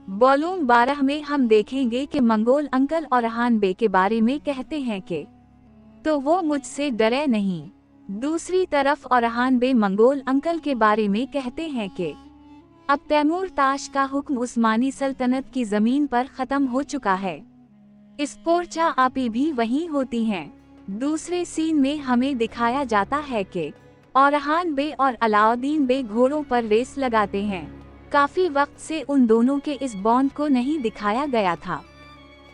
Volume 12 में हम देखेंगे कि मंगोल अंकल औरहान बे के बारे में कहते हैं कि तो वो मुझसे डरे नहीं। दूसरी तरफ औरहान बे मंगोल अंकल के बारे में कहते हैं कि अब तैमूर ताश का हुक्म उस्मानी सल्तनत की जमीन पर खत्म हो चुका है। इस पोरचा आपी भी वहीं होती हैं। दूसरे सीन में हमें दिखाया जाता है कि औरहान बे और अलाउद्दीन बे घोड़ों पर रेस लगाते हैं। काफी वक्त से उन दोनों के इस बॉन्ड को नहीं दिखाया गया था।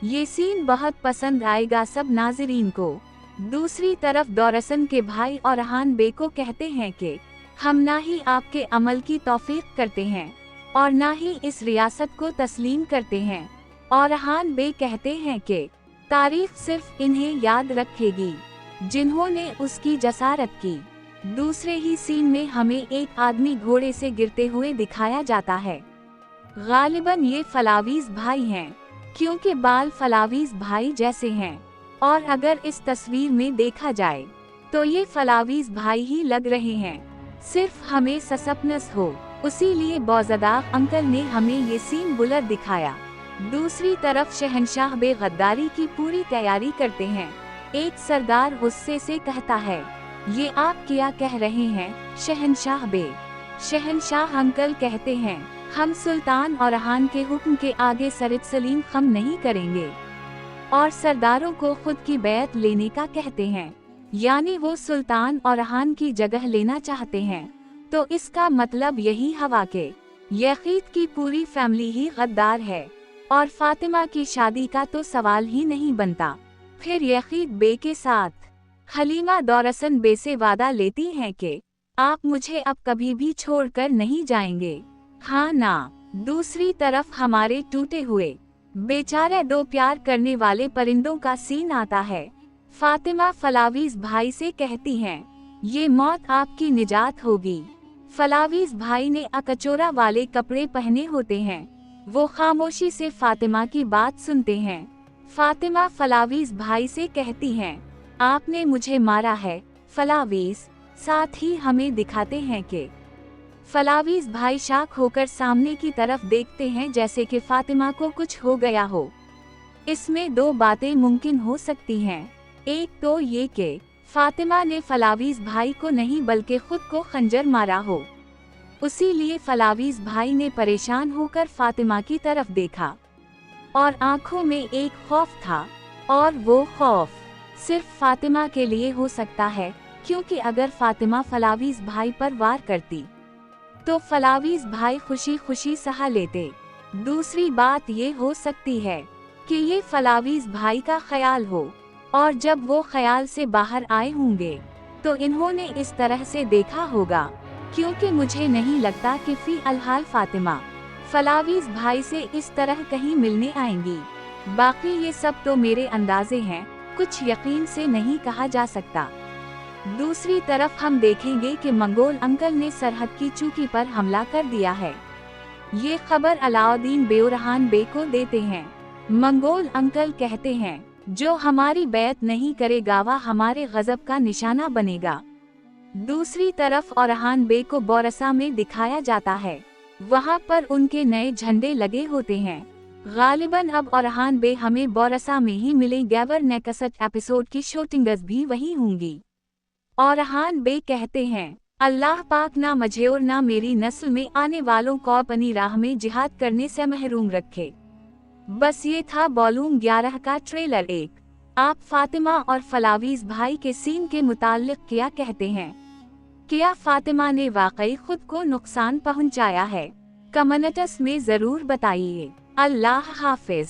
ये सीन बहुत पसंद आएगा सब नाज़रीन को। दूसरी तरफ दौरसन के भाई औरहान बे को कहते हैं कि हम ना ही आपके अमल की तौफीक करते हैं और ना ही इस रियासत को तस्लीम करते हैं। औरहान बे कहते हैं कि तारीख सिर्फ इन्हें याद रखेगी जिन्होंने उसकी जसारत की। दूसरे ही सीन में हमें एक आदमी घोड़े से गिरते हुए दिखाया जाता है। गालिबन ये फलावीज भाई हैं, क्योंकि बाल फलावीज भाई जैसे हैं, और अगर इस तस्वीर में देखा जाए तो ये फलावीज भाई ही लग रहे हैं, सिर्फ हमें ससपनस हो। उसी लिए बौज़दार अंकल ने हमें ये सीन बुलर दिखाया। दूसरी तरफ शहनशाह बे गद्दारी की पूरी तैयारी करते हैं। एक सरदार गुस्से से कहता है, ये आप क्या कह रहे हैं शहनशाह बे? शहनशाह अंकल कहते हैं, हम सुल्तान औरहान के हुक्म के आगे सरितसलीम खम नहीं करेंगे, और सरदारों को खुद की बैत लेने का कहते हैं, यानी वो सुल्तान औरहान की जगह लेना चाहते हैं। तो इसका मतलब यही हवा के यकीद की पूरी फैमिली ही गद्दार है और फातिमा की शादी का तो सवाल ही नहीं बनता। फिर यकीद बे के साथ हलीमा दौरसन बे से वादा लेती हैं कि आप मुझे अब कभी भी छोड़कर नहीं जाएंगे, हाँ ना। दूसरी तरफ हमारे टूटे हुए बेचारे दो प्यार करने वाले परिंदों का सीन आता है। फातिमा फलावीज भाई से कहती हैं, ये मौत आपकी निजात होगी। फलावीज भाई ने अकचोरा वाले कपड़े पहने होते हैं। वो खामोशी से फातिमा की बात सुनते हैं। फातिमा फलावीज भाई से कहती हैं, आपने मुझे मारा है फलावीज। साथ ही हमें दिखाते हैं कि फलावीज भाई शाक होकर सामने की तरफ देखते हैं, जैसे कि फातिमा को कुछ हो गया हो। इसमें दो बातें मुमकिन हो सकती हैं। एक तो ये कि फातिमा ने फलावीज भाई को नहीं बल्कि खुद को खंजर मारा हो, उसी लिए फलावीज भाई ने परेशान होकर फातिमा की तरफ देखा और आंखों में एक खौफ था, और वो खौफ सिर्फ फातिमा के लिए हो सकता है, क्योंकि अगर फातिमा फलावीज भाई पर वार करती तो फलावीज भाई खुशी खुशी सहा लेते। दूसरी बात ये हो सकती है कि ये फलावीज भाई का ख्याल हो, और जब वो ख्याल से बाहर आए होंगे तो इन्होंने इस तरह से देखा होगा, क्योंकि मुझे नहीं लगता कि फी अलहाल फातिमा फलावीज भाई से इस तरह कहीं मिलने आएंगी। बाकी ये सब तो मेरे अंदाजे हैं, कुछ यकीन से नहीं कहा जा सकता। दूसरी तरफ हम देखेंगे कि मंगोल अंकल ने सरहद की चौकी पर हमला कर दिया है। ये खबर अलाउद्दीन बे औरहान बे को देते हैं। मंगोल अंकल कहते हैं, जो हमारी बैत नहीं करेगा वह हमारे गजब का निशाना बनेगा। दूसरी तरफ औरहान बे को बोरसा में दिखाया जाता है। वहाँ पर उनके नए झंडे लगे होते हैं। गालिबन अब औरहान बे हमें बोरसा में ही मिले। गैवर नेकसट एपिसोड की शूटिंगर्स भी वही होंगी। औरहान बे कहते हैं, अल्लाह पाक ना मुझे और ना मेरी नस्ल में आने वालों को अपनी राह में जिहाद करने से महरूम रखे। बस ये था वॉल्यूम 11 का ट्रेलर 1। आप फातिमा और फलावीज भाई के सीन के मुताल्लिक क्या कहते हैं? क्या फातिमा ने वाकई खुद को नुकसान पहुंचाया है? कमेंट्स में जरूर बताइए। अल्लाह हाफिज।